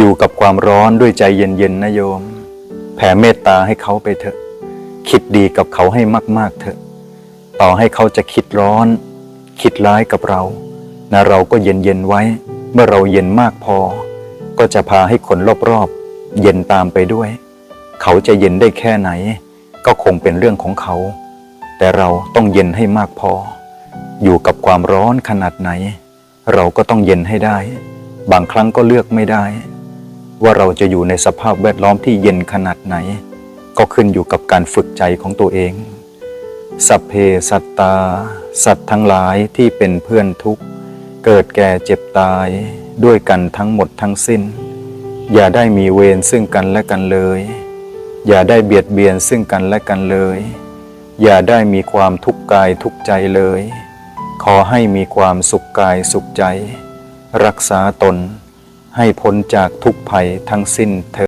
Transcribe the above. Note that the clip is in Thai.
อยู่กับความร้อนด้วยใจเย็นๆนะโยมแผ่เมตตาให้เขาไปเถอะคิดดีกับเขาให้มากๆเถอะต่อให้เขาจะคิดร้อนคิดร้ายกับเรานะเราก็เย็นๆไว้เมื่อเราเย็นมากพอก็จะพาให้คนรอบๆเย็นตามไปด้วยเขาจะเย็นได้แค่ไหนก็คงเป็นเรื่องของเขาแต่เราต้องเย็นให้มากพออยู่กับความร้อนขนาดไหนเราก็ต้องเย็นให้ได้บางครั้งก็เลือกไม่ได้ว่าเราจะอยู่ในสภาพแวดล้อมที่เย็นขนาดไหนก็ขึ้นอยู่กับการฝึกใจของตัวเองสัพเพสัตตาสัตว์ทั้งหลายที่เป็นเพื่อนทุกข์เกิดแก่เจ็บตายด้วยกันทั้งหมดทั้งสิ้นอย่าได้มีเวรซึ่งกันและกันเลยอย่าได้เบียดเบียนซึ่งกันและกันเลยอย่าได้มีความทุกข์กายทุกข์ใจเลยขอให้มีความสุขกายสุขใจรักษาตนให้พ้นจากทุกภัยทั้งสิ้นเถิด